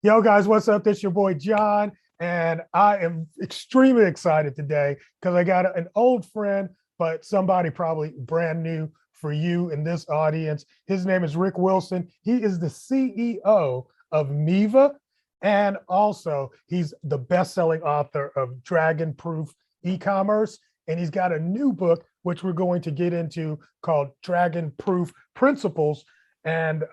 Yo, guys, what's up? This is your boy John, and I am extremely excited today because I got an old friend, but somebody probably brand new for you in this audience. His name is Rick Wilson. He is the CEO of Miva, and also he's the best-selling author of Dragonproof Ecommerce, and he's got a new book which we're going to get into called Dragonproof Principles. And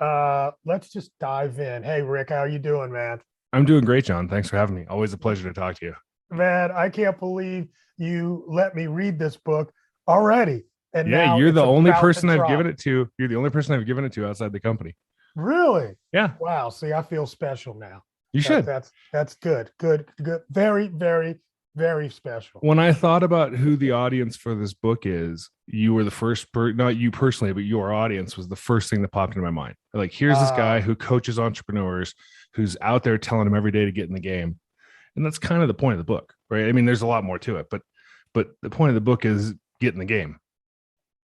let's just dive in. Hey, Rick, how are you doing, man? I'm doing great, John. Thanks for having me. Always a pleasure to talk to you. Man, I can't believe you let me read this book already. And Yeah, now you're it's the only about to person I've given drop. it to. You're the only person I've given it to outside the company. Really? Yeah, Wow. See, I feel special now. you That, should. that's good. Good, good. Very, very, very special. When I thought about who the audience for this book is, you were the first, not you personally, but your audience was the first thing that popped into my mind. Like, here's this guy Uh, who coaches entrepreneurs, who's out there telling them every day to get in the game. And that's kind of the point of the book, right? I mean, there's a lot more to it, but the point of the book is get in the game.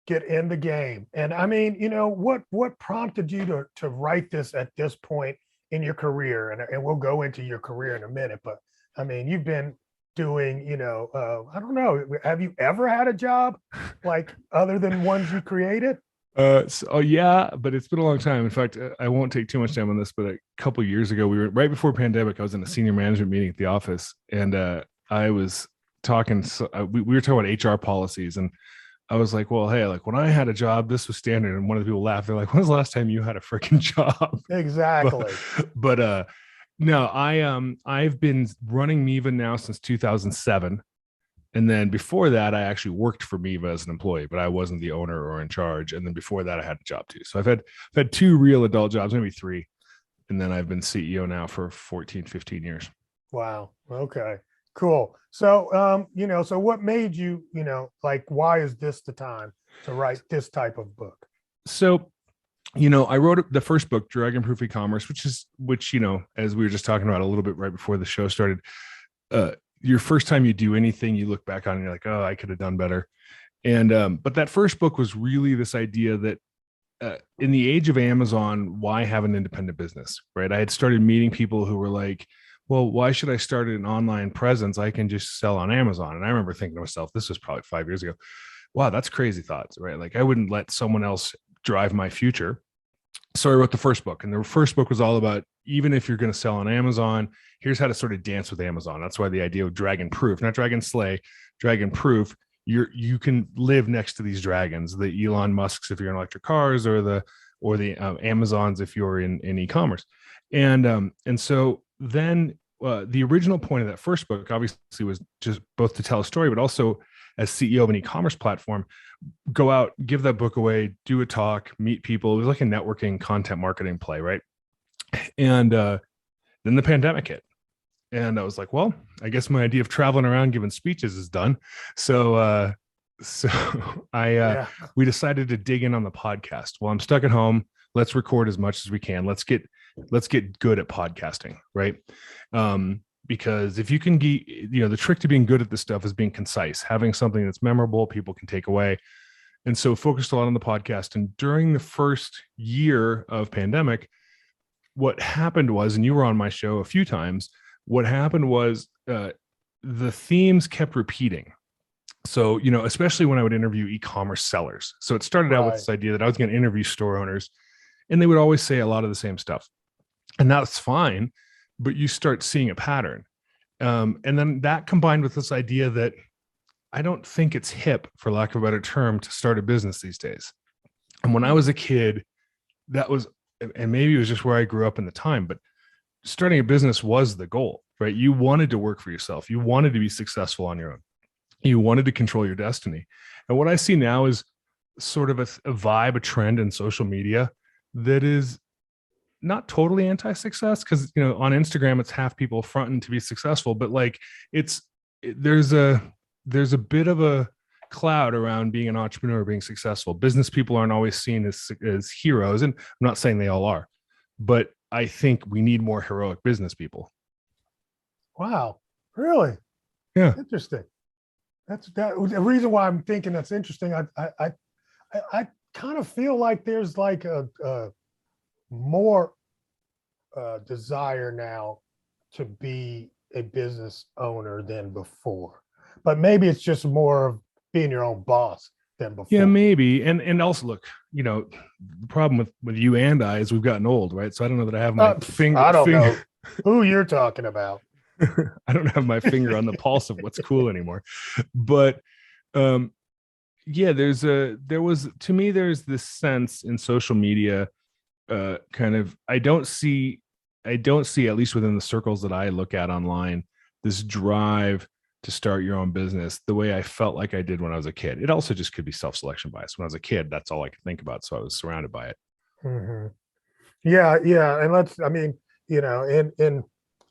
get in the game. And I mean, what prompted you to write this at this point in your career? And we'll go into your career in a minute, but I mean, you've been doing, I don't know, have you ever had a job like other than ones you created? So yeah, but it's been a long time. In fact, I won't take too much time on this, but a couple of years ago, we were right before pandemic. I was in a senior management meeting at the office, and I was talking. We were talking about HR policies, and I was like, "Well, hey, like when I had a job, this was standard." And one of the people laughed. They're like, "When's the last time you had a freaking job?" but Exactly. but no, I've been running Miva now since 2007. And then before that, I actually worked for Miva as an employee, but I wasn't the owner or in charge. And then before that, I had a job too. So I've had two real adult jobs, maybe three. And then I've been CEO now for 14, 15 years. Wow. Okay. Cool. So, so what made you, like, why is this the time to write this type of book? So, I wrote the first book, Dragonproof E-commerce, which, as we were just talking about a little bit right before the show started, your first time you do anything, you look back on and you're like, oh, I could have done better. And but that first book was really this idea that in the age of Amazon, why have an independent business, right? I had started meeting people who were like, well, why should I start an online presence? I can just sell on Amazon. And I remember thinking to myself, this was probably 5 years ago. Wow, that's crazy thoughts, right? Like I wouldn't let someone else drive my future. So I wrote the first book, and the first book was all about, even if you're going to sell on Amazon, here's how to sort of dance with Amazon. That's why the idea of dragon proof, not dragon slay, dragon proof. You can live next to these dragons, the Elon Musks if you're in electric cars, or the Amazons if you're in e-commerce. And so then the original point of that first book obviously was just both to tell a story, but also as CEO of an e-commerce platform, go out, give that book away, do a talk, meet people. It was like a networking content marketing play, right? And then the pandemic hit. And I was like, well, I guess my idea of traveling around giving speeches is done. So I Yeah. we decided to dig in on the podcast. Well, I'm stuck at home. Let's record as much as we can. Let's get good at podcasting, right? Because if you can get, the trick to being good at this stuff is being concise, having something that's memorable, people can take away. And so focused a lot on the podcast. And during the first year of pandemic, what happened was, and you were on my show a few times, what happened was the themes kept repeating. So, especially when I would interview e-commerce sellers. So it started out with Right. this idea that I was going to interview store owners, and they would always say a lot of the same stuff. And that's fine, but you start seeing a pattern. And then that combined with this idea that I don't think it's hip, for lack of a better term, to start a business these days. And when I was a kid, that was, and maybe it was just where I grew up in the time, but starting a business was the goal, right? You wanted to work for yourself. You wanted to be successful on your own. You wanted to control your destiny. And what I see now is sort of a vibe, a trend in social media that is not totally anti-success, because on Instagram it's half people fronting to be successful, but like there's a bit of a cloud around being an entrepreneur, being successful. Business people aren't always seen as heroes, and I'm not saying they all are, but I think we need more heroic business people. Wow. Really Yeah. interesting. That's that. The reason why I'm thinking that's interesting. I kind of feel like there's like a more desire now to be a business owner than before, but maybe it's just more of being your own boss than before. Yeah, maybe. And also look, the problem with you and I is we've gotten old, right? So I don't know that I have my finger. I don't know who you're talking about. I don't have my finger on the pulse of what's cool anymore. But yeah, there's this sense in social media, kind of, I don't see, at least within the circles that I look at online, this drive to start your own business the way I felt like I did when I was a kid. It also just could be self-selection bias. When I was a kid, that's all I could think about. So I was surrounded by it. Mm-hmm. Yeah. Yeah. And in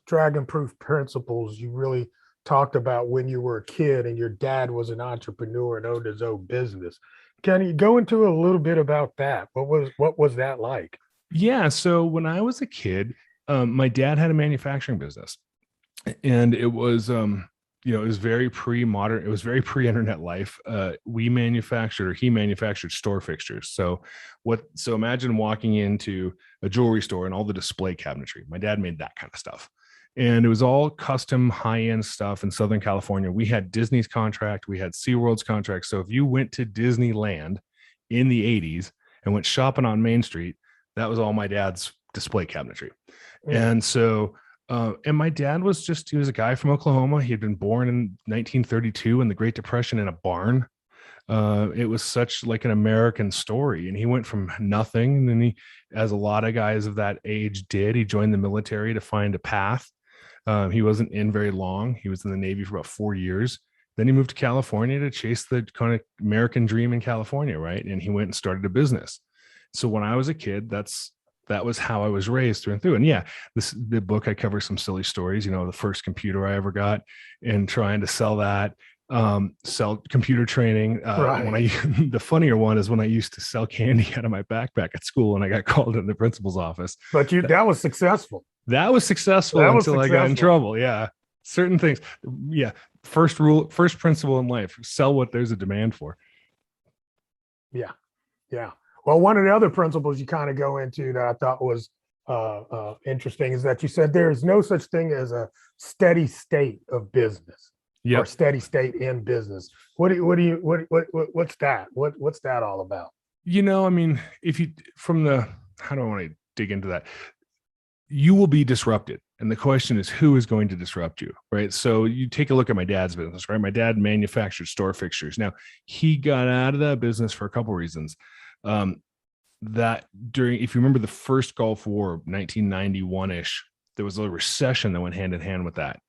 Dragonproof Principles, you really talked about when you were a kid and your dad was an entrepreneur and owned his own business. Can you go into a little bit about that? What was that like? Yeah. So when I was a kid, my dad had a manufacturing business, and it was, it was very pre-modern. It was very pre-internet life. He manufactured store fixtures. So imagine walking into a jewelry store and all the display cabinetry. My dad made that kind of stuff. And it was all custom high-end stuff in Southern California. We had Disney's contract. We had SeaWorld's contract. So if you went to Disneyland in the 80s and went shopping on Main Street, that was all my dad's display cabinetry. Yeah. And so, and my dad he was a guy from Oklahoma. He had been born in 1932 in the Great Depression in a barn. It was such like an American story. And he went from nothing. And then he, as a lot of guys of that age did, he joined the military to find a path. He wasn't in very long. He was in the Navy for about 4 years. Then he moved to California to chase the kind of American dream in California, right? And he went and started a business. So when I was a kid, that was how I was raised through and through. And yeah, the book, I cover some silly stories, the first computer I ever got and trying to sell that, sell computer training. Right. The funnier one is when I used to sell candy out of my backpack at school and I got called into the principal's office. But that was successful. That was successful until I got in trouble. Yeah. Certain things. Yeah. First principle in life, sell what there's a demand for. Yeah. Yeah. Well, one of the other principles you kind of go into that I thought was interesting is that you said there is no such thing as a steady state of business. Yep. Or steady state in business. What's that? What's that all about? How do I want to dig into that? You will be disrupted. And the question is, who is going to disrupt you, right? So you take a look at my dad's business, right? My dad manufactured store fixtures. Now, he got out of that business for a couple of reasons. If you remember the first Gulf War, 1991-ish, there was a recession that went hand in hand with that.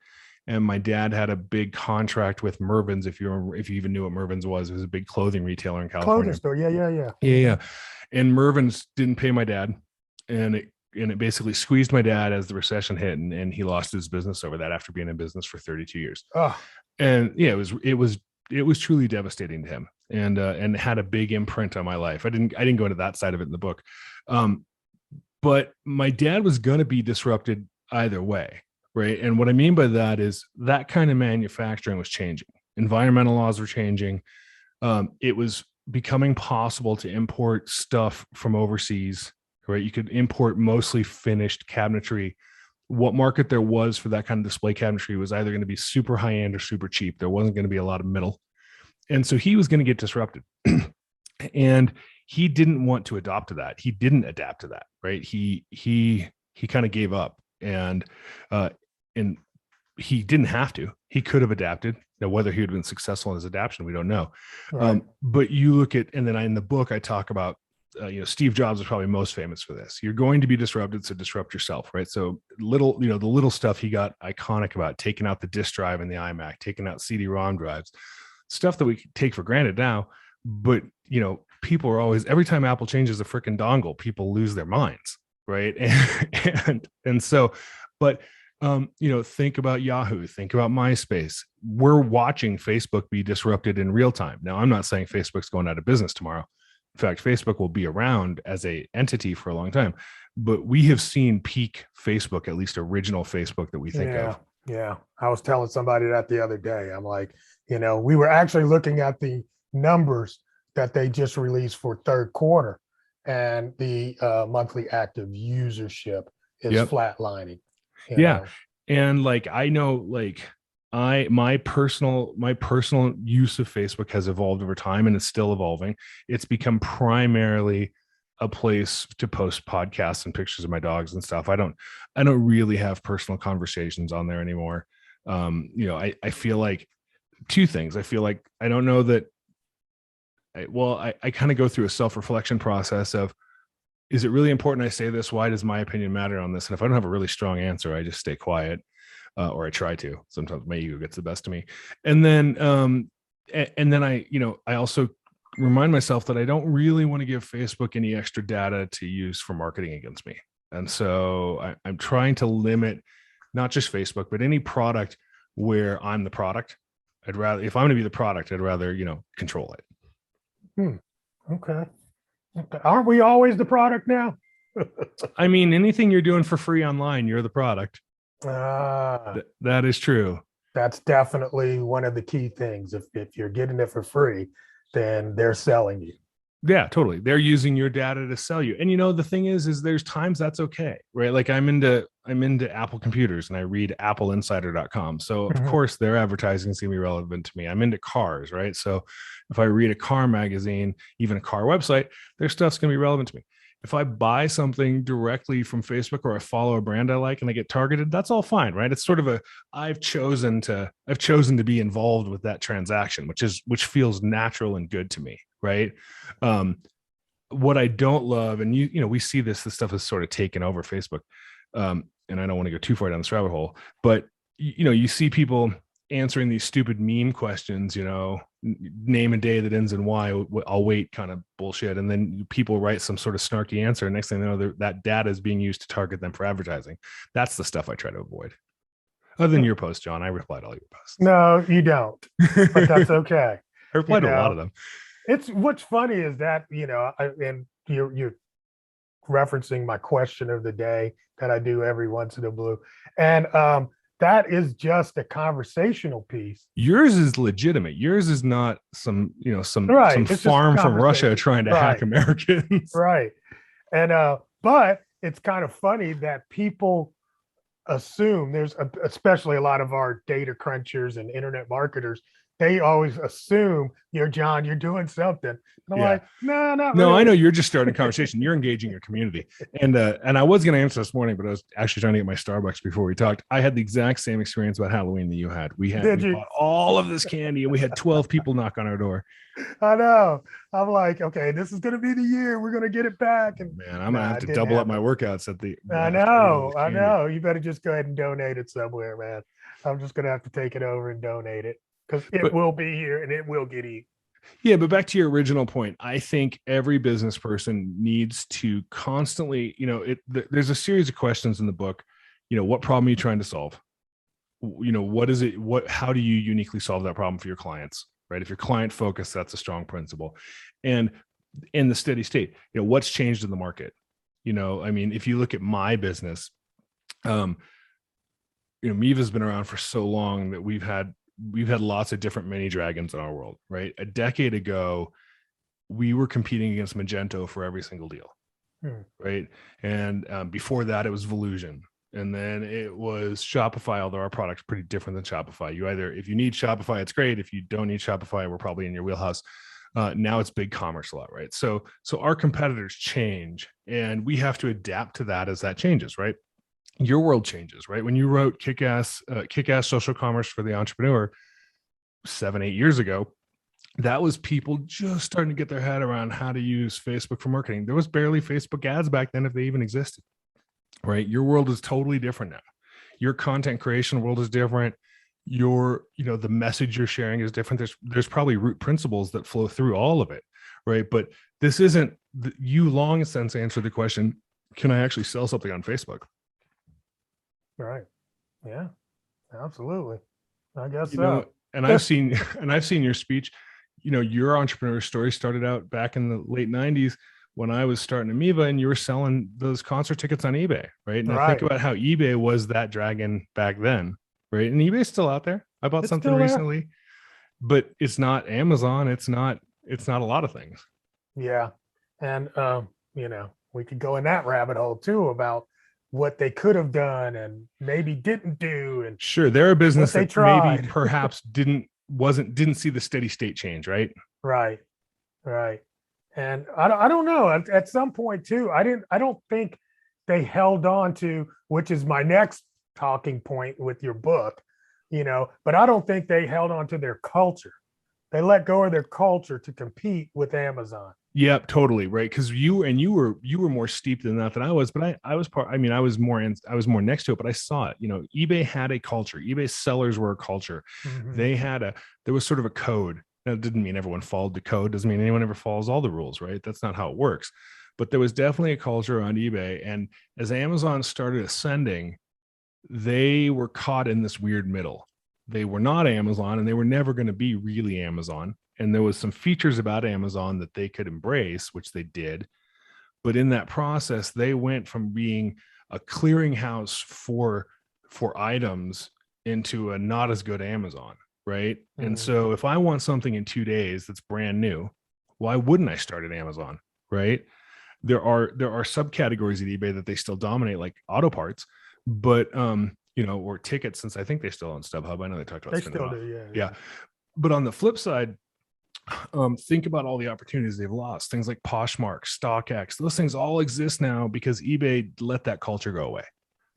And my dad had a big contract with Mervyn's. If you even knew what Mervyn's was, it was a big clothing retailer in California. Clothing store, yeah. And Mervyn's didn't pay my dad, and it basically squeezed my dad as the recession hit, and he lost his business over that after being in business for 32 years. Oh. And yeah, it was truly devastating to him, and had a big imprint on my life. I didn't go into that side of it in the book, but my dad was going to be disrupted either way. Right. And what I mean by that is that kind of manufacturing was changing. Environmental laws were changing. It was becoming possible to import stuff from overseas, right? You could import mostly finished cabinetry. What market there was for that kind of display cabinetry was either going to be super high end or super cheap. There wasn't going to be a lot of middle. And so he was going to get disrupted. And he didn't want to adopt to that. He didn't adapt to that, right? He kind of gave up. And he didn't have to. He could have adapted. Now, whether he would have been successful in his adaptation, we don't know. Right. But you look at, and then in the book, I talk about, Steve Jobs is probably most famous for this. You're going to be disrupted, so disrupt yourself, right? So the little stuff he got iconic about, taking out the disk drive in the iMac, taking out CD-ROM drives, stuff that we take for granted now. But, people are always, every time Apple changes a freaking dongle, people lose their minds, right? And so, but think about Yahoo, think about MySpace. We're watching Facebook be disrupted in real time. Now, I'm not saying Facebook's going out of business tomorrow. In fact, Facebook will be around as an entity for a long time, but we have seen peak Facebook, at least original Facebook that we think of. Yeah. I was telling somebody that the other day. I'm like, we were actually looking at the numbers that they just released for third quarter and the monthly active usership. is Yep. flatlining. Yeah. And like, I know, like, my personal use of Facebook has evolved over time, and it's still evolving. It's become primarily a place to post podcasts and pictures of my dogs and stuff. I don't really have personal conversations on there anymore. I feel like two things. I feel like I don't know that I kind of go through a self-reflection process of, is it really important I say this? Why does my opinion matter on this? And if I don't have a really strong answer, I just stay quiet. Or I try to. Sometimes my ego gets the best of me, and then I also remind myself that I don't really want to give Facebook any extra data to use for marketing against me, and so I'm trying to limit not just Facebook, but any product where I'm the product. I'd rather, if I'm going to be the product, I'd rather control it. Okay. Aren't we always the product now? I mean, anything you're doing for free online, you're the product. That is true. That's definitely one of the key things. If you're getting it for free, then they're selling you. Yeah, totally. They're using your data to sell you. And the thing is there's times that's okay, right? Like I'm into Apple computers and I read appleinsider.com. So of course their advertising is going to be relevant to me. I'm into cars, right? So if I read a car magazine, even a car website, their stuff's going to be relevant to me. If I buy something directly from Facebook, or I follow a brand I like and I get targeted, that's all fine, right? It's sort of I've chosen to be involved with that transaction, which feels natural and good to me, right? What I don't love, and we see this stuff is sort of taken over Facebook, and I don't want to go too far down this rabbit hole, but you see people answering these stupid meme questions, name a day that ends in Y, I'll wait kind of bullshit. And then people write some sort of snarky answer. And next thing they know, that data is being used to target them for advertising. That's the stuff I try to avoid. Other than your post, John, I replied to all your posts. No, you don't, but that's okay. I replied to a lot of them. It's what's funny is that, and you're referencing my question of the day that I do every once in a blue. And, that is just a conversational piece. Yours is legitimate. Yours is not some Right. farm from Russia trying to hack Americans. Right. And but it's kind of funny that people assume especially a lot of our data crunchers and internet marketers, they always assume John, you're doing something. And I'm like, no, not really. No, I know you're just starting a conversation. You're engaging your community. And I was going to answer this morning, but I was actually trying to get my Starbucks before we talked. I had the exact same experience about Halloween that you had. We bought all of this candy and we had 12 people knock on our door. I know. I'm like, okay, this is going to be the year we're going to get it back. And man, I'm going to have to double up my workouts at the. I know. You better just go ahead and donate it somewhere, man. I'm just going to have to take it over and donate it. Because it will be here and it will get eaten. Yeah, but back to your original point, I think every business person needs to constantly, there's a series of questions in the book. What problem are you trying to solve? What is it? How do you uniquely solve that problem for your clients? Right? If you're client focused, that's a strong principle. And in the steady state, what's changed in the market? If you look at my business, Miva's been around for so long that we've had lots of different mini dragons in our world, right? A decade ago, we were competing against Magento for every single deal, right? And before that, it was Volusion. And then it was Shopify, although our product's pretty different than Shopify. If you need Shopify, it's great. If you don't need Shopify, we're probably in your wheelhouse. Now it's big commerce a lot, right? So our competitors change and we have to adapt to that as that changes, right? Your world changes, right? When you wrote kick-ass social commerce for the entrepreneur 7-8 years ago, that was people just starting to get their head around how to use Facebook for marketing. There was barely Facebook ads back then, if they even existed, right? Your world is totally different now. Your content creation world is different. The message you're sharing is different. There's probably root principles that flow through all of it, right? But this isn't, you long since answered the question, can I actually sell something on Facebook? Right. Yeah, absolutely. I guess so. And I've seen your speech. Your entrepreneur story started out back in the late 90s when I was starting Miva, and you were selling those concert tickets on eBay, right? And I think about how eBay was that dragon back then, right? And eBay's still out there. I bought something recently, but it's not Amazon. It's not a lot of things. Yeah. And, we could go in that rabbit hole too about what they could have done and maybe didn't do, and Sure, they're a business what they that maybe tried. perhaps didn't see the steady state change, right? Right, right. And I don't know. At some point too, I don't think they held on to, which is my next talking point with your book, but I don't think they held on to their culture. They let go of their culture to compete with Amazon. Yep, totally, right. Because you were more steeped in that than I was, but I was part. I mean, I was more next to it, but I saw it. eBay had a culture. eBay sellers were a culture. Mhm. There was sort of a code. Now, it didn't mean everyone followed the code. Doesn't mean anyone ever follows all the rules, right? That's not how it works. But there was definitely a culture on eBay, and as Amazon started ascending, they were caught in this weird middle. They were not Amazon, and they were never going to be really Amazon. And there was some features about Amazon that they could embrace, which they did. But in that process, they went from being a clearinghouse for items into a not as good Amazon, right? And so if I want something in 2 days that's brand new, why wouldn't I start at Amazon, right? There are subcategories at eBay that they still dominate, like auto parts, but or tickets, since I think they still own StubHub. I know they talked about They spinning still off. do, Yeah. But on the flip side, think about all the opportunities they've lost. Things like Poshmark, StockX, those things all exist now because eBay let that culture go away.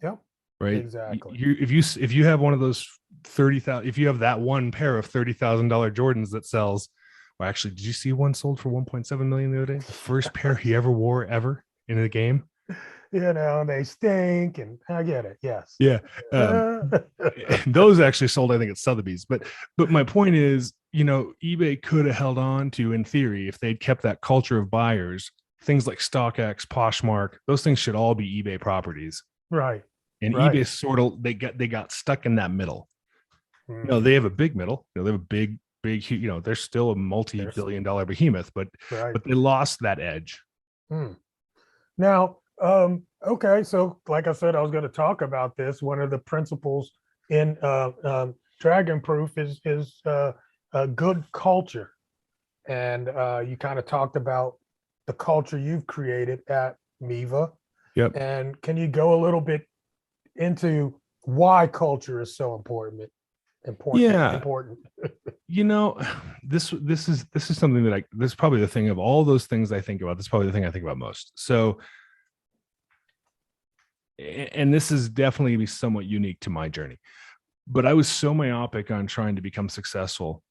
Yep. Right. Exactly. If you have one of those 30,000, if you have that one pair of $30,000 Jordans that sells, well, actually, did you see one sold for 1.7 million the other day? The first pair he ever wore ever in a game. They stink, and I get it. Yes. Yeah. Those actually sold, I think, at Sotheby's. But my point is, eBay could have held on to, in theory, if they'd kept that culture of buyers, things like StockX, Poshmark, those things should all be eBay properties. Right. And right. eBay sort of they got stuck in that middle. No, they have a big middle. They have a big, they're still a multi-billion-dollar behemoth, but they lost that edge. Now, okay, so like I said, I was going to talk about this. One of the principles in Dragonproof is a good culture, and you kind of talked about the culture you've created at Miva. Yep. And can you go a little bit into why culture is so important? Yeah. Important. This is something that this is probably the thing of all those things I think about. This is probably the thing I think about most. So, and this is definitely be somewhat unique to my journey, but I was so myopic on trying to become successful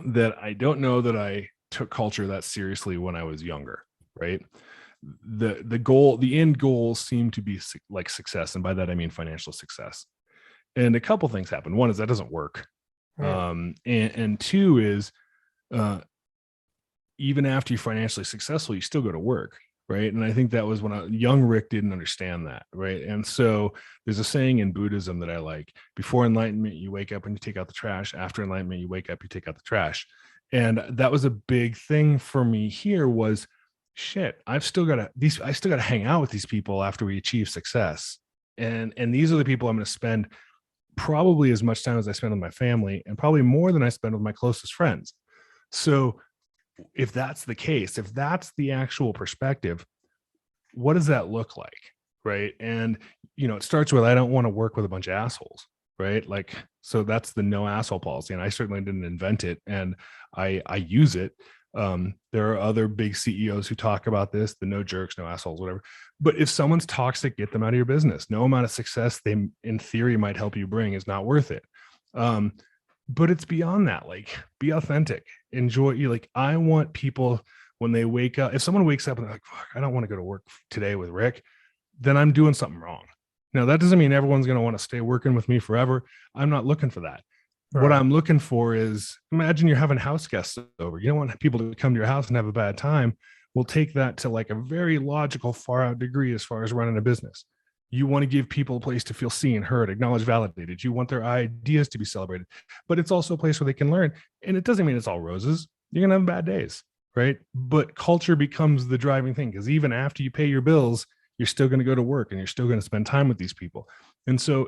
that I don't know that I took culture that seriously when I was younger, right? The end goal seemed to be like success. And by that, I mean financial success. And a couple things happen. One is that doesn't work. And two is even after you're financially successful, you still go to work. Right. And I think that was when young Rick didn't understand that. Right. And so there's a saying in Buddhism that I like: before enlightenment, you wake up and you take out the trash. After enlightenment, you wake up, you take out the trash. And that was a big thing for me here was, shit, I still got to hang out with these people after we achieve success. And these are the people I'm going to spend probably as much time as I spend with my family, and probably more than I spend with my closest friends. So if that's the case, if that's the actual perspective, what does that look like? Right. And, it starts with, I don't want to work with a bunch of assholes. Right. Like, so that's the no asshole policy. And I certainly didn't invent it, and I use it. There are other big CEOs who talk about this, the no jerks, no assholes, whatever. But if someone's toxic, get them out of your business. No amount of success they in theory might help you bring is not worth it. But it's beyond that. Like, be authentic, enjoy you. Like, I want people, when they wake up, if someone wakes up and they're like, fuck, I don't want to go to work today with Rick, then I'm doing something wrong. Now, that doesn't mean everyone's going to want to stay working with me forever. I'm not looking for that. Right. What I'm looking for is, imagine you're having house guests over. You don't want people to come to your house and have a bad time. We'll take that to like a very logical, far out degree as far as running a business. You want to give people a place to feel seen, heard, acknowledged, validated. You want their ideas to be celebrated, but it's also a place where they can learn. And it doesn't mean it's all roses. You're going to have bad days, right? But culture becomes the driving thing, because even after you pay your bills, you're still going to go to work and you're still going to spend time with these people. And so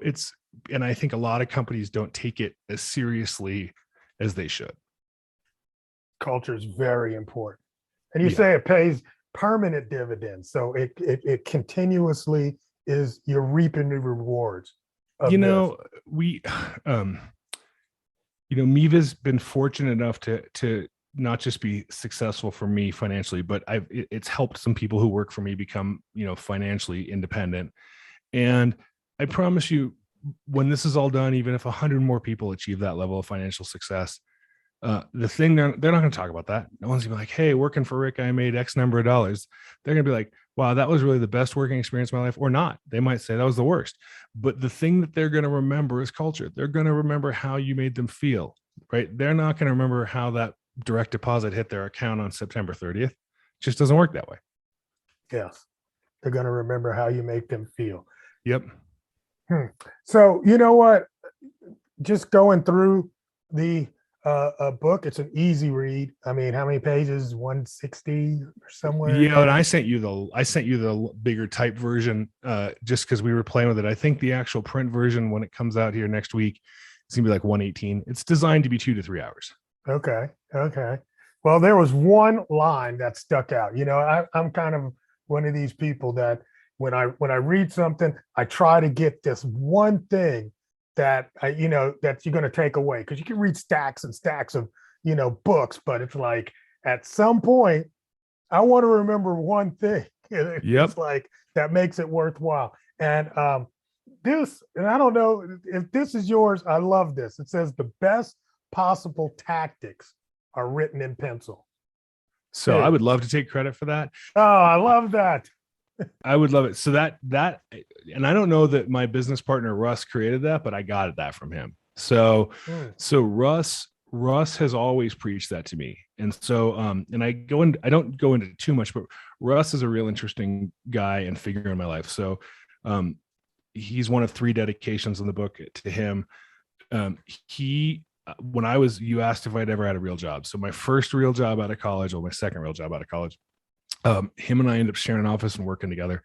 and I think a lot of companies don't take it as seriously as they should. Culture is very important. And you say it pays permanent dividends. So it continuously is you're reaping the rewards of You this. know, we, um, Miva's been fortunate enough to not just be successful for me financially, but it's helped some people who work for me become, financially independent. And I promise you, when this is all done, even if 100 more people achieve that level of financial success, the thing they're not going to talk about that. No one's gonna be like, "Hey, working for Rick, I made X number of dollars." They're gonna be like, "Wow, that was really the best working experience of my life," or not. They might say that was the worst. But the thing that they're going to remember is culture. They're going to remember how you made them feel, right? They're not going to remember how that direct deposit hit their account on September 30th. It just doesn't work that way. Yes. They're going to remember how you make them feel. Yep. So, you know what? Just going through the book, it's an easy read. I mean, how many pages? 160 or somewhere. Yeah, and I sent you the bigger type version just because we were playing with it. I think the actual print version, when it comes out here next week, it's gonna be like 118. It's designed to be 2 to 3 hours. Okay. Okay. Well, there was one line that stuck out. I'm kind of one of these people that when I read something, I try to get this one thing that that you're going to take away, because you can read stacks and stacks of books, but it's like at some point I want to remember one thing. It's like that makes it worthwhile. And and I don't know if this is yours. I love this. It says the best possible tactics are written in pencil. So I would love to take credit for that. Oh, I love that. I would love it. So that, and I don't know that my business partner Russ created that, but I got that from him. So Russ has always preached that to me. And so, and I don't go into too much, but Russ is a real interesting guy and figure in my life. So, he's one of 3 dedications in the book to him. You asked if I'd ever had a real job. So my first real job out of college, or my second real job out of college, him and I ended up sharing an office and working together.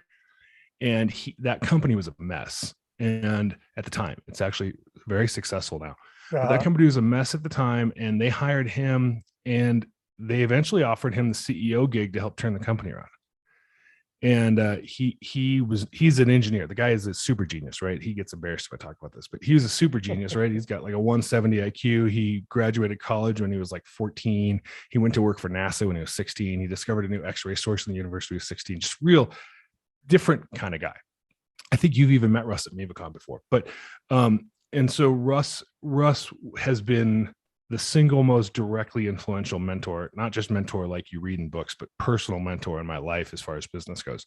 And that company was a mess. And at the time, it's actually very successful now. But that company was a mess at the time, and they hired him, and they eventually offered him the CEO gig to help turn the company around. And he's an engineer. The guy is a super genius, right? He gets embarrassed if I talk about this, but he was a super genius, right? He's got like a 170 IQ. He graduated college when he was like 14. He went to work for NASA when he was 16. He discovered a new X-ray source in the university of 16. Just real different kind of guy. I think you've even met Russ at MivaCon before, but and so Russ has been the single most directly influential mentor, not just mentor like you read in books, but personal mentor in my life as far as business goes.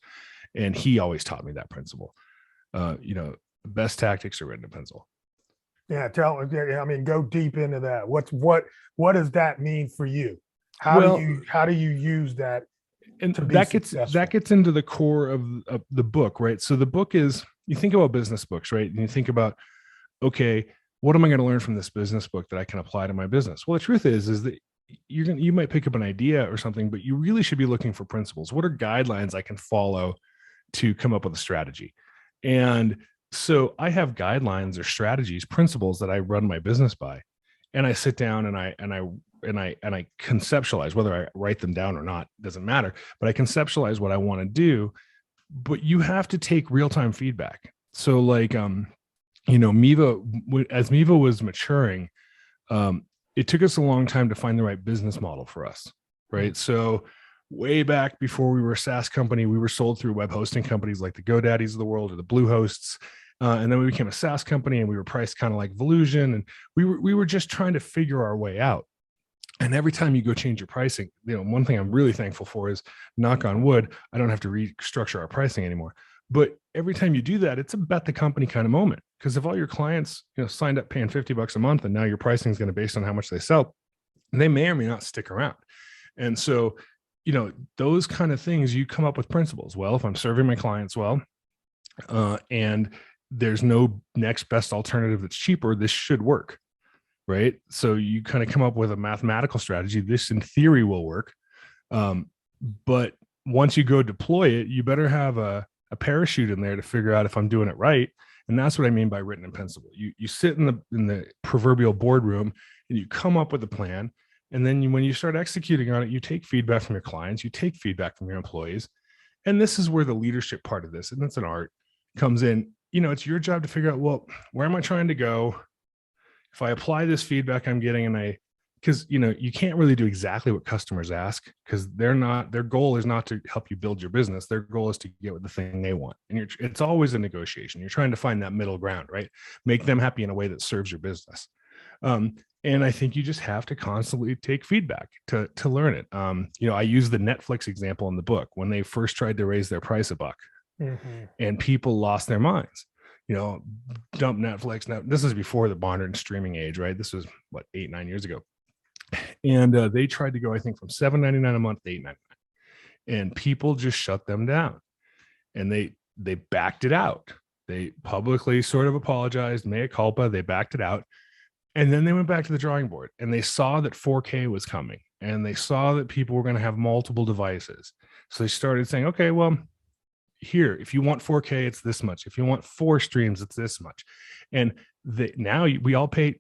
And he always taught me that principle. The best tactics are written in pencil. Yeah, go deep into that. What does that mean for you? How do you use that? And that gets into the core of the book, right? So the book is, you think about business books, right? And you think about, okay, what am I going to learn from this business book that I can apply to my business? Well, the truth is that you might pick up an idea or something, but you really should be looking for principles. What are guidelines I can follow to come up with a strategy? And so I have guidelines or strategies, principles that I run my business by, and I sit down and I conceptualize, whether I write them down or not, doesn't matter, but I conceptualize what I want to do. But you have to take real-time feedback. So like, Miva, as Miva was maturing, it took us a long time to find the right business model for us, right? So way back before we were a SaaS company, we were sold through web hosting companies like the GoDaddies of the world or the Bluehosts. And then we became a SaaS company, and we were priced kind of like Volusion, and we were just trying to figure our way out. And every time you go change your pricing, one thing I'm really thankful for is, knock on wood, I don't have to restructure our pricing anymore. But every time you do that, it's a bet the company kind of moment. Because if all your clients, signed up paying $50 a month, and now your pricing is going to be based on how much they sell, they may or may not stick around. And so, those kind of things, you come up with principles. Well, if I'm serving my clients well, and there's no next best alternative that's cheaper, this should work, right? So you kind of come up with a mathematical strategy. This in theory will work. But once you go deploy it, you better have a parachute in there to figure out if I'm doing it right. And that's what I mean by written in pencil. You sit in the proverbial boardroom, and you come up with a plan. And then when you start executing on it, you take feedback from your clients, you take feedback from your employees. And this is where the leadership part of this, and it's an art, comes in, it's your job to figure out, well, where am I trying to go? If I apply this feedback I'm getting because you can't really do exactly what customers ask, because their goal is not to help you build your business. Their goal is to get the thing they want. And it's always a negotiation. You're trying to find that middle ground, right? Make them happy in a way that serves your business. And I think you just have to constantly take feedback to learn it. I use the Netflix example in the book when they first tried to raise their price a buck, and people lost their minds. Dump Netflix. Now, this is before the modern streaming age, right? This was 8-9 years ago. And they tried to go, I think, from $7.99 a month to $8.99, and people just shut them down, and they backed it out. They publicly sort of apologized, mea culpa. They backed it out, and then they went back to the drawing board, and they saw that 4K was coming, and they saw that people were going to have multiple devices. So they started saying, okay, well, here, if you want 4K, it's this much. If you want 4 streams, it's this much. And now we all pay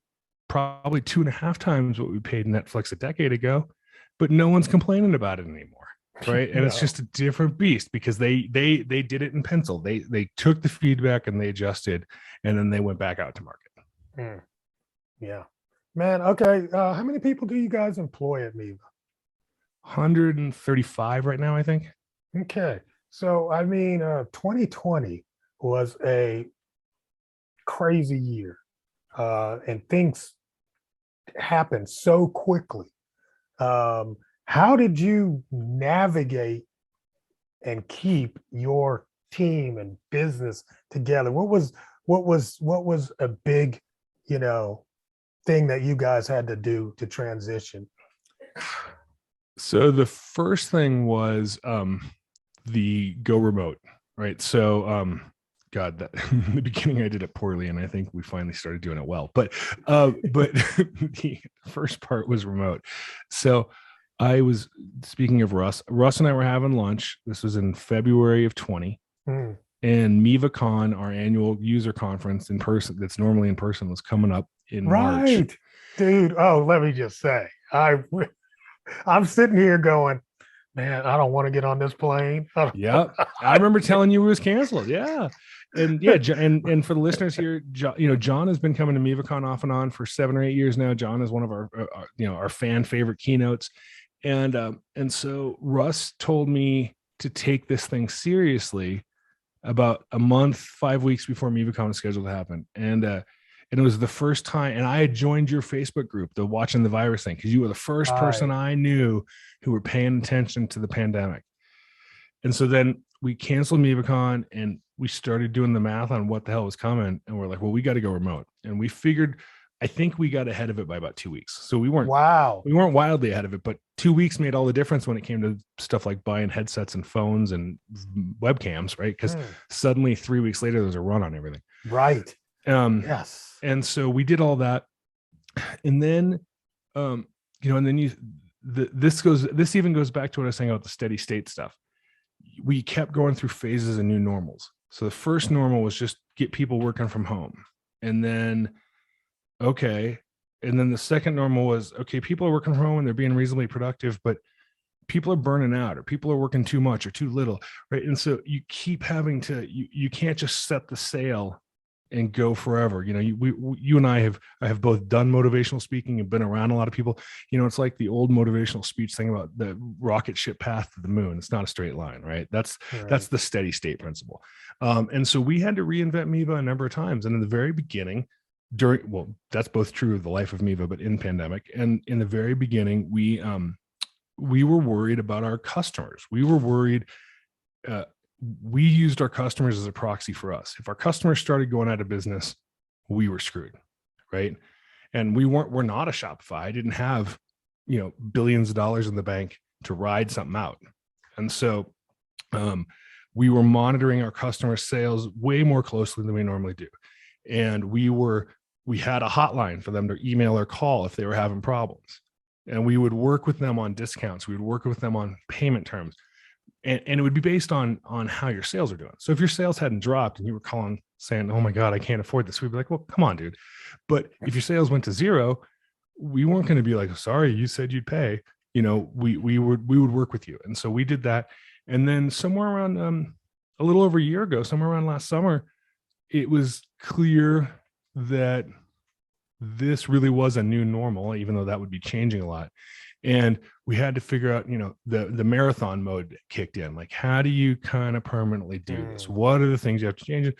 probably 2.5 times what we paid Netflix a decade ago, but no one's complaining about it anymore, right? And it's just a different beast, because they did it in pencil. They took the feedback and they adjusted, and then they went back out to market. Yeah, man. Okay, how many people do you guys employ at Miva? 135 right now, I think. Okay, so 2020 was a crazy year, and things happened so quickly. How did you navigate and keep your team and business together? What was a big, thing that you guys had to do to transition? So the first thing was the go remote, right? So God, in the beginning I did it poorly, and I think we finally started doing it well. But the first part was remote. So I was, speaking of Russ and I were having lunch. This was in February of 20. And MivaCon, our annual user conference in person, that's normally in person, was coming up in March. Dude. Oh, let me just say, I'm sitting here going, man, I don't want to get on this plane. Yeah, I remember telling you it was canceled. Yeah. And yeah, and for the listeners here, John has been coming to MivaCon off and on for 7 or 8 years now. John is one of our fan favorite keynotes. And so Russ told me to take this thing seriously about a month, 5 weeks before MivaCon was scheduled to happen. And it was the first time, and I had joined your Facebook group, the Watching the Virus thing, because you were the first person I knew who were paying attention to the pandemic. And so then we canceled MivaCon, and we started doing the math on what the hell was coming. And we're like, well, we got to go remote. And we figured, I think we got ahead of it by about 2 weeks. So we weren't wildly ahead of it, but 2 weeks made all the difference when it came to stuff like buying headsets and phones and webcams, right? Because suddenly 3 weeks later, there's a run on everything. Right. Yes. And so we did all that. And then, and then this even goes back to what I was saying about the steady state stuff. We kept going through phases of new normals. So the first normal was just get people working from home. And then, okay. And then the second normal was, okay, people are working from home and they're being reasonably productive, but people are burning out, or people are working too much or too little, right? And so you keep having to, you can't just set the sail and go forever. You and I have both done motivational speaking and been around a lot of people. It's like the old motivational speech thing about the rocket ship path to the moon. It's not a straight line, right? That's the steady state principle. And so we had to reinvent Miva a number of times. And in the very beginning, that's both true of the life of Miva, but in pandemic, and in the very beginning, we were worried about our customers. We were worried. We used our customers as a proxy for us. If our customers started going out of business, we were screwed, right? And we're not a Shopify. I didn't have, billions of dollars in the bank to ride something out. And so we were monitoring our customer sales way more closely than we normally do. And we had a hotline for them to email or call if they were having problems. And we would work with them on discounts. We would work with them on payment terms. And it would be based on how your sales are doing. So if your sales hadn't dropped and you were calling saying, oh my God, I can't afford this, we'd be like, well, come on, dude. But if your sales went to zero, we weren't going to be like, sorry, you said you'd pay. We would work with you. And so we did that. And then somewhere around a little over a year ago, somewhere around last summer, it was clear that this really was a new normal, even though that would be changing a lot. And we had to figure out, the marathon mode kicked in. Like, how do you kind of permanently do this? What are the things you have to change?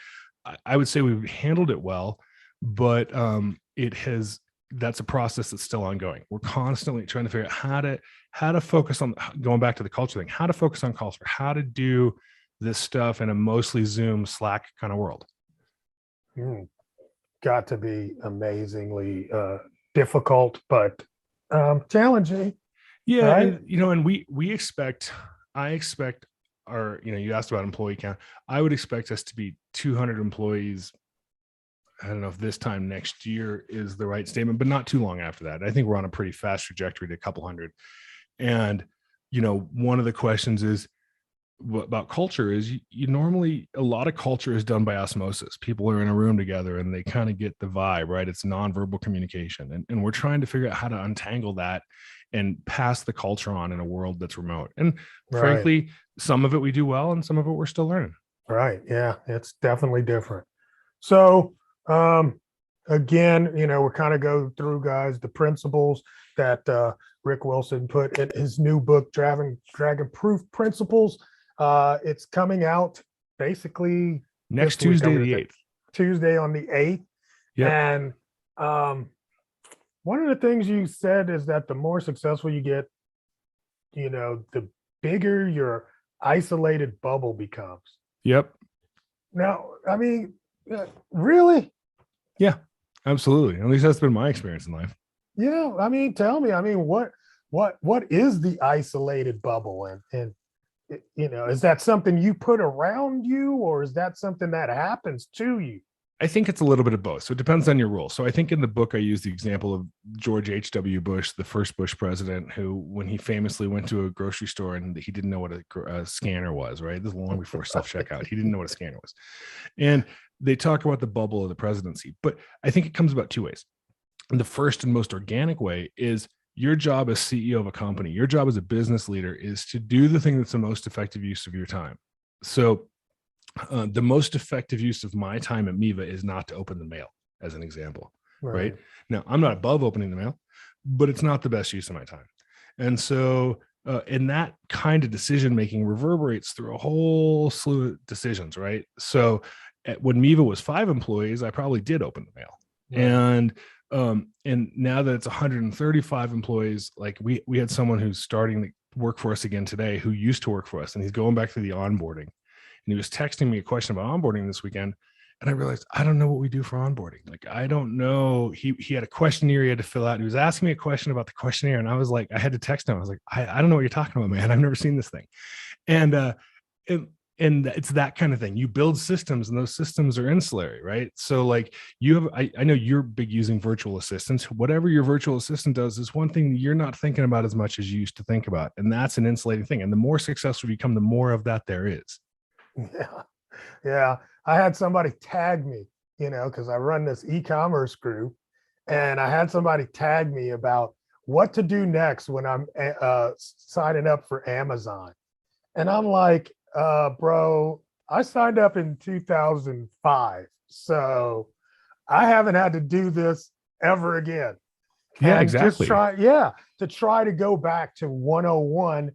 I would say we've handled it well, but that's a process that's still ongoing. We're constantly trying to figure out how to focus on, going back to the culture thing, how to focus on culture, how to do this stuff in a mostly Zoom, Slack kind of world. Got to be amazingly difficult, but challenging. Yeah. Right? And I expect our, you asked about employee count. I would expect us to be 200 employees. I don't know if this time next year is the right statement, but not too long after that. I think we're on a pretty fast trajectory to a couple hundred. And, one of the questions is about culture is you normally, a lot of culture is done by osmosis. People are in a room together and they kind of get the vibe, right? It's nonverbal communication. And we're trying to figure out how to untangle that and pass the culture on in a world that's remote. And frankly, some of it we do well and some of it we're still learning. Right. Yeah, it's definitely different. So again, we're kind of go through, guys, the principles that Rick Wilson put in his new book, Dragonproof Principles. It's coming out basically next Tuesday, the 8th. Tuesday on the 8th. Yep. And one of the things you said is that the more successful you get, the bigger your isolated bubble becomes. Yep. Now, I mean, really? Yeah, absolutely. At least that's been my experience in life. Yeah. I mean, tell me, what is the isolated bubble? And is that something you put around you, or is that something that happens to you? I think it's a little bit of both. So it depends on your role. So I think in the book, I use the example of George H.W. Bush, the first Bush president, who, when he famously went to a grocery store and he didn't know what a scanner was, right? This is long before self-checkout. He didn't know what a scanner was. And they talk about the bubble of the presidency, but I think it comes about two ways. And the first and most organic way is your job as CEO of a company, your job as a business leader is to do the thing that's the most effective use of your time. So the most effective use of my time at Miva is not to open the mail, as an example, right? Now, I'm not above opening the mail, but it's not the best use of my time. And so, and that kind of decision-making reverberates through a whole slew of decisions, right? So when Miva was 5 employees, I probably did open the mail. And now that it's 135 employees, like we had someone who's starting to work for us again today, who used to work for us, and he's going back through the onboarding. And he was texting me a question about onboarding this weekend. And I realized, I don't know what we do for onboarding. Like, I don't know. He had a questionnaire he had to fill out. And he was asking me a question about the questionnaire. And I was like, I had to text him. I was like, I don't know what you're talking about, man. I've never seen this thing. And it's that kind of thing. You build systems and those systems are ancillary, right? So like I know you're big using virtual assistants. Whatever your virtual assistant does is one thing you're not thinking about as much as you used to think about. And that's an insulating thing. And the more successful you become, the more of that there is. Yeah. I had somebody tag me, because I run this e-commerce group, and I had somebody tag me about what to do next when I'm signing up for Amazon. And I'm like, bro, I signed up in 2005. So I haven't had to do this ever again. Yeah, and exactly. To try to go back to 101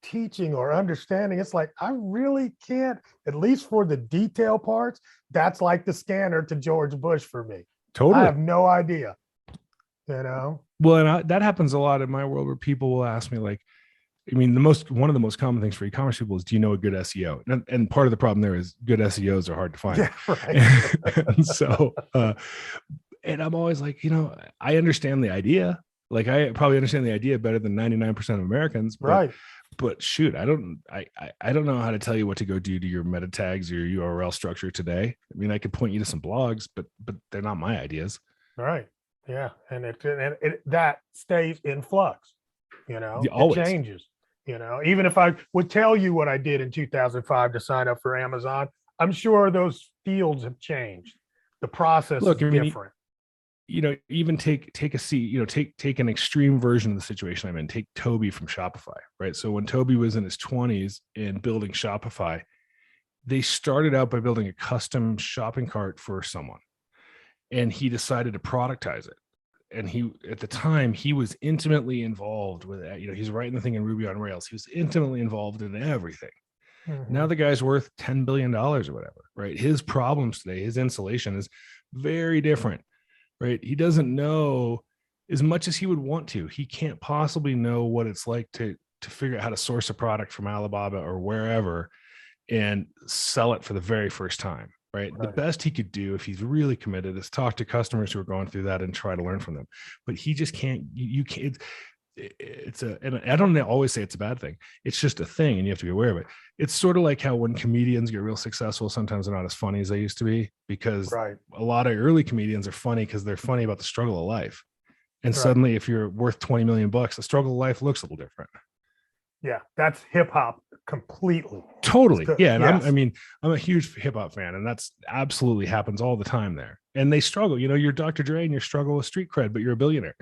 teaching or understanding, it's like I really can't, at least for the detail parts. That's like the scanner to George Bush for me. Totally. I have no idea. Well, and that happens a lot in my world, where people will ask me, like, I mean, one of the most common things for e-commerce people is, do you know a good SEO? And part of the problem there is good SEOs are hard to find. Yeah, right. And so, and I'm always like, I understand the idea. Like, I probably understand the idea better than 99% of Americans. Right. But shoot, I don't know how to tell you what to go do to your meta tags or your URL structure today. I mean, I could point you to some blogs, but they're not my ideas. Right. Yeah. And that stays in flux, Always. It changes, even if I would tell you what I did in 2005 to sign up for Amazon, I'm sure those fields have changed. The process is different. Even take a seat, take an extreme version of the situation I'm in. Take Toby from Shopify, right? So when Toby was in his 20s and building Shopify, they started out by building a custom shopping cart for someone, and he decided to productize it. And he, at the time, he was intimately involved with that. He's writing the thing in Ruby on Rails. He was intimately involved in everything. Now the guy's worth $10 billion or whatever, right? His problems today, his insulation is very different, right? He doesn't know as much as he would want to. He can't possibly know what it's like to figure out how to source a product from Alibaba or wherever and sell it for the very first time, right? The best he could do if he's really committed is talk to customers who are going through that and try to learn from them. But he just can't, you can't, and I don't always say it's a bad thing. It's just a thing and you have to be aware of it. It's sort of like how when comedians get real successful, sometimes they're not as funny as they used to be, because a lot of early comedians are funny because they're funny about the struggle of life. And suddenly if you're worth 20 million bucks, the struggle of life looks a little different. Yeah, that's hip hop completely. Totally. Yeah. And I'm a huge hip hop fan, and that's absolutely happens all the time there. And they struggle, you're Dr. Dre and you struggle with street cred, but you're a billionaire.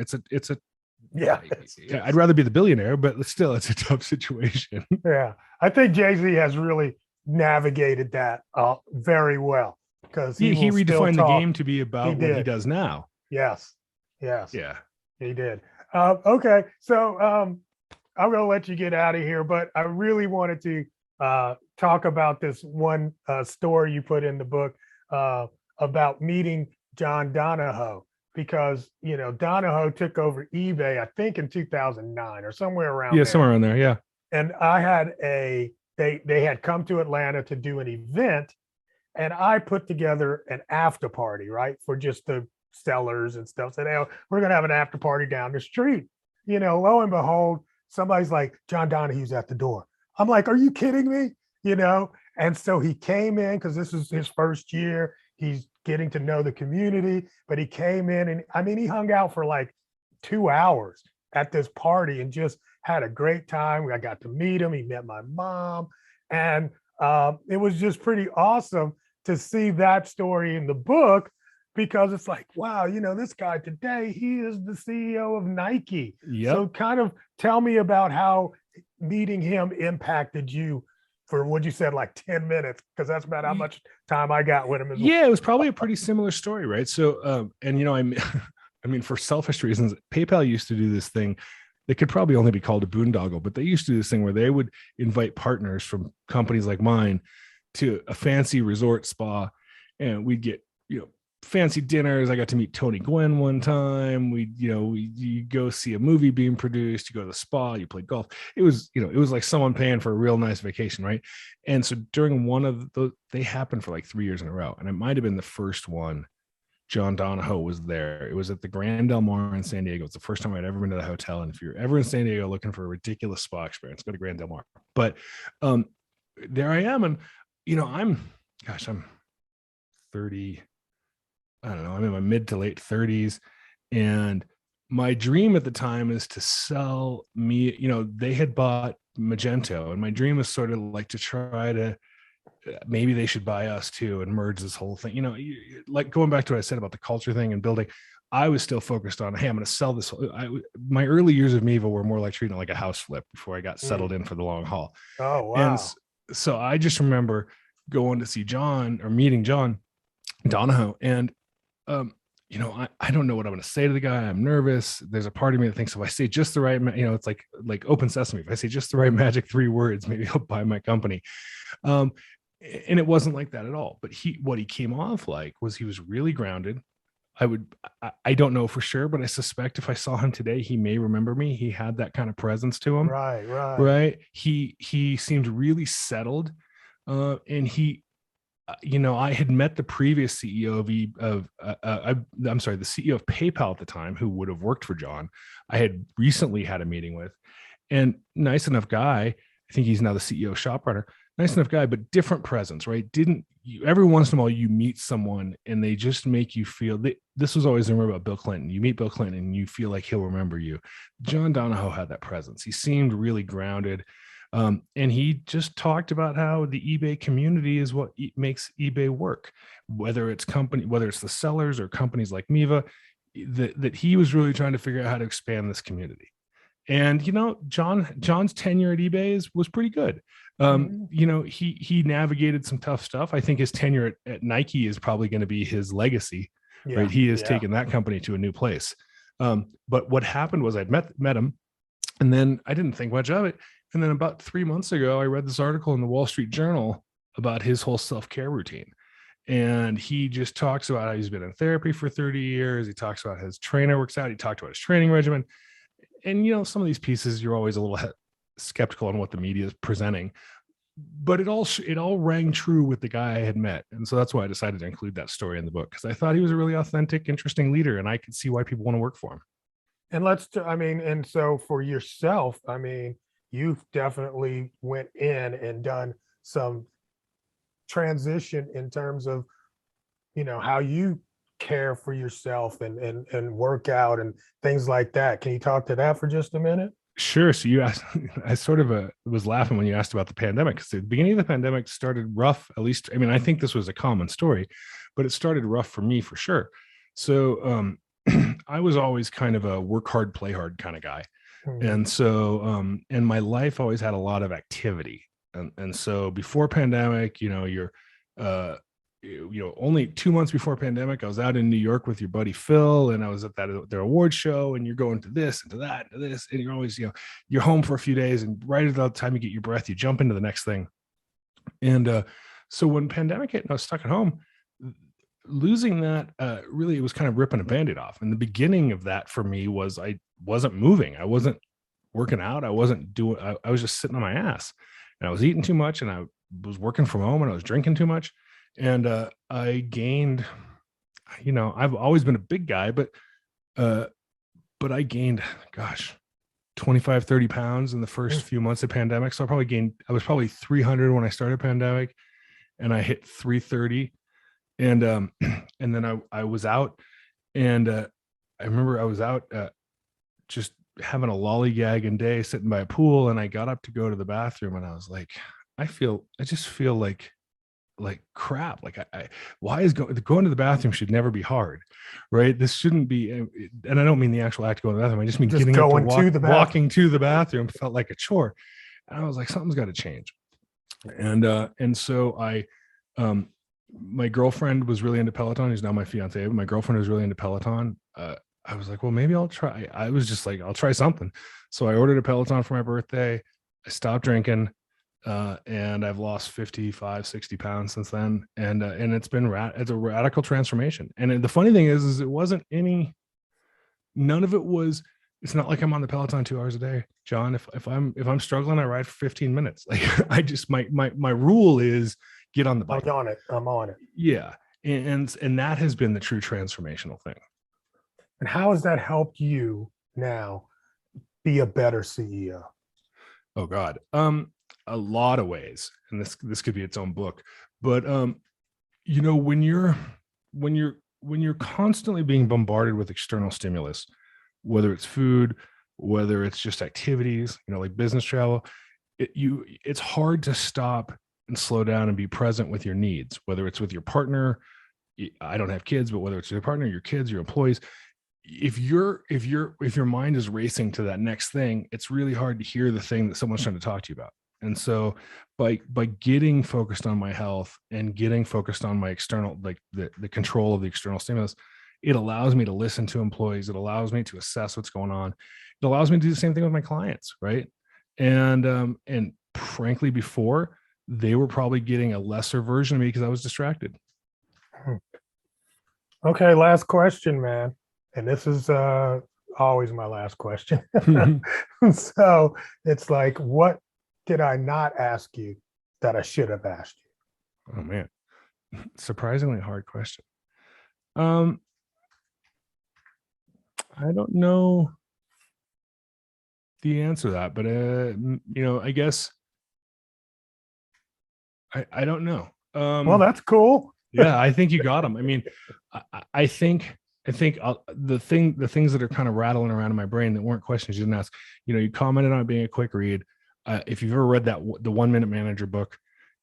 I'd rather be the billionaire, but still it's a tough situation. Yeah. I think Jay-Z has really navigated that very well, because he redefined the game to be about what he does now. Yes. Yeah. He did. Okay. So I'm going to let you get out of here, but I really wanted to talk about this one story you put in the book about meeting John Donahoe, because, Donahoe took over eBay, I think in 2009 or somewhere around there. Yeah, somewhere around there. Yeah. And I had they had come to Atlanta to do an event, and I put together an after party, right, for just the sellers and stuff. Said, hey, we're going to have an after party down the street. Lo and behold, somebody's like, John Donahue's at the door. I'm like, are you kidding me? And so he came in because this is his first year. He's getting to know the community, but he came in and he hung out for like 2 hours at this party and just had a great time. I got to meet him. He met my mom. And it was just pretty awesome to see that story in the book, because it's like, wow, this guy today, he is the CEO of Nike. Yep. So kind of tell me about how meeting him impacted you for what you said, like 10 minutes, because that's about how much time I got with him. Yeah, it was probably a pretty similar story, right? So, I mean, for selfish reasons, PayPal used to do this thing that could probably only be called a boondoggle, but they used to do this thing where they would invite partners from companies like mine to a fancy resort spa, and we'd get, fancy dinners. I got to meet Tony Gwynn one time. You go see a movie being produced, you go to the spa, you play golf. It was like someone paying for a real nice vacation, right? And so during one of those, they happened for like 3 years in a row, and it might have been the first one. John Donahoe was there. It was at the Grand Del Mar in San Diego. It's the first time I'd ever been to the hotel. And if you're ever in San Diego looking for a ridiculous spa experience, go to Grand Del Mar. But there I am, and I'm 30. I don't know, I'm in my mid to late 30s. And my dream at the time is to sell they had bought Magento, and my dream was sort of like to try to, maybe they should buy us too and merge this whole thing. Like going back to what I said about the culture thing and building, I was still focused on, hey, I'm going to sell this. My early years of Miva were more like treating it like a house flip before I got settled in for the long haul. Oh, wow. And so I just remember going to see John, or meeting John Donahoe, and I don't know what I'm going to say to the guy. I'm nervous. There's a part of me that thinks if I say just the right, it's like open sesame. If I say just the right magic 3 words, maybe he'll buy my company. And it wasn't like that at all. But what he came off like was he was really grounded. I don't know for sure, but I suspect if I saw him today, he may remember me. He had that kind of presence to him. Right. He seemed really settled. And I had met the previous CEO the CEO of PayPal at the time, who would have worked for John. I had recently had a meeting with, and nice enough guy. I think he's now the CEO of ShopRunner. Nice enough guy, but different presence, right? Every once in a while you meet someone and they just make you feel this was always the rumor about Bill Clinton. You meet Bill Clinton and you feel like he'll remember you. John Donahoe had that presence. He seemed really grounded. And he just talked about how the eBay community is what makes eBay work, whether it's the sellers or companies like Miva, that he was really trying to figure out how to expand this community. And John's tenure at eBay was pretty good. He navigated some tough stuff. I think his tenure at Nike is probably going to be his legacy, right? He has taken that company to a new place. But what happened was I'd met him, and then I didn't think much of it. And then about 3 months ago, I read this article in the Wall Street Journal about his whole self-care routine. And he just talks about how he's been in therapy for 30 years. He talks about his trainer works out. He talked about his training regimen. And, some of these pieces, you're always a little skeptical on what the media is presenting, but it all rang true with the guy I had met. And so that's why I decided to include that story in the book, because I thought he was a really authentic, interesting leader, and I could see why people want to work for him. And and so for yourself, you've definitely went in and done some transition in terms of, how you care for yourself and work out and things like that. Can you talk to that for just a minute? Sure. So you asked, I sort of was laughing when you asked about the pandemic, because the beginning of the pandemic started rough. At least, I think this was a common story, but it started rough for me for sure. So I was always kind of a work hard, play hard kind of guy. And so, and my life always had a lot of activity. And so before pandemic, you're, only 2 months before pandemic, I was out in New York with your buddy Phil, and I was at their award show, and you're going to this and to that and to this, and you're always, you're home for a few days, and right at the time you get your breath, you jump into the next thing. And so when pandemic hit and I was stuck at home, losing that, really, it was kind of ripping a Band-Aid off. And the beginning of that for me was I wasn't moving. I wasn't working out. I wasn't doing, I was just sitting on my ass, and I was eating too much, and I was working from home, and I was drinking too much. And I gained, I've always been a big guy, but I gained, 25, 30 pounds in the first few months of pandemic. So I was probably 300 when I started pandemic, and I hit 330. And then I was out, and I remember I was out just having a lollygag day, sitting by a pool, and I got up to go to the bathroom, and I was like, I just feel like crap. Like why is going to the bathroom should never be hard, right? This shouldn't be, and I don't mean the actual act of going to the bathroom. I just mean just getting up walking to the bathroom felt like a chore. And I was like, something's got to change. And so my girlfriend was really into Peloton. Who's now my fiance. But my girlfriend was really into Peloton. I was like, well, maybe I'll try. I was just like, I'll try something. So I ordered a Peloton for my birthday. I stopped drinking. And I've lost 55, 60 pounds since then. And it's been it's a radical transformation. And the funny thing is it wasn't none of it was, it's not like I'm on the Peloton 2 hours a day, John. If I'm struggling, I ride for 15 minutes. Like I just, my rule is get on the bike. I'm on it. Yeah. And that has been the true transformational thing. And how has that helped you now be a better CEO? Oh God. A lot of ways, and this could be its own book, but when you're constantly being bombarded with external stimulus, whether it's food, whether it's just activities, like business travel, it's hard to stop and slow down and be present with your needs, whether it's with your partner. I don't have kids, but whether it's your partner, your kids, your employees, if your mind is racing to that next thing, it's really hard to hear the thing that someone's trying to talk to you about. And so by getting focused on my health and getting focused on my external, like the control of the external stimulus, it allows me to listen to employees. It allows me to assess what's going on. It allows me to do the same thing with my clients. Right. And frankly, before, they were probably getting a lesser version of me because I was distracted. Okay. Last question, man. And this is always my last question. So it's like, what did I not ask you that I should have asked you? Oh man, surprisingly hard question. I don't know the answer to that, but I guess I don't know. Well, that's cool. Yeah, I think you got them. I mean, I think the things that are kind of rattling around in my brain that weren't questions you didn't ask. You commented on it being a quick read. If you've ever read the 1 Minute Manager book,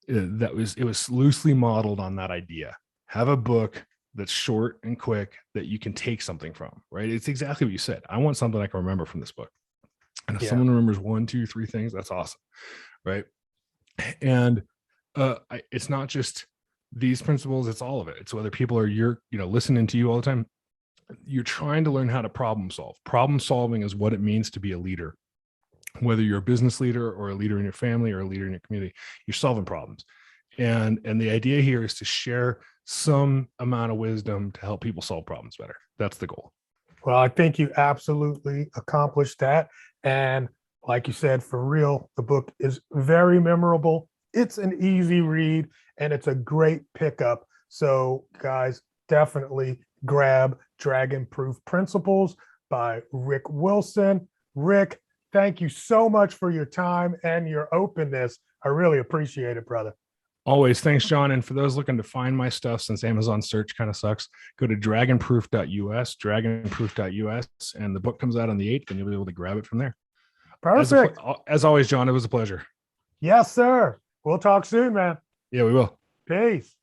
it was loosely modeled on that idea. Have a book that's short and quick that you can take something from, right? It's exactly what you said. I want something I can remember from this book. And if Yeah. someone remembers 1, 2, 3 things, that's awesome. Right. And it's not just these principles, it's all of it. It's whether people are listening to you all the time. You're trying to learn how to problem solve. Problem solving is what it means to be a leader. Whether you're a business leader or a leader in your family or a leader in your community, you're solving problems. And the idea here is to share some amount of wisdom to help people solve problems better. That's the goal. Well, I think you absolutely accomplished that. And like you said, for real, the book is very memorable. It's an easy read and it's a great pickup. So guys, definitely grab Dragonproof Principles by Rick Wilson. Rick, thank you so much for your time and your openness. I really appreciate it, brother. Always. Thanks, John. And for those looking to find my stuff, since Amazon search kind of sucks, go to dragonproof.us, and the book comes out on the 8th, and you'll be able to grab it from there. Perfect. As always, John, it was a pleasure. Yes, sir. We'll talk soon, man. Yeah, we will. Peace.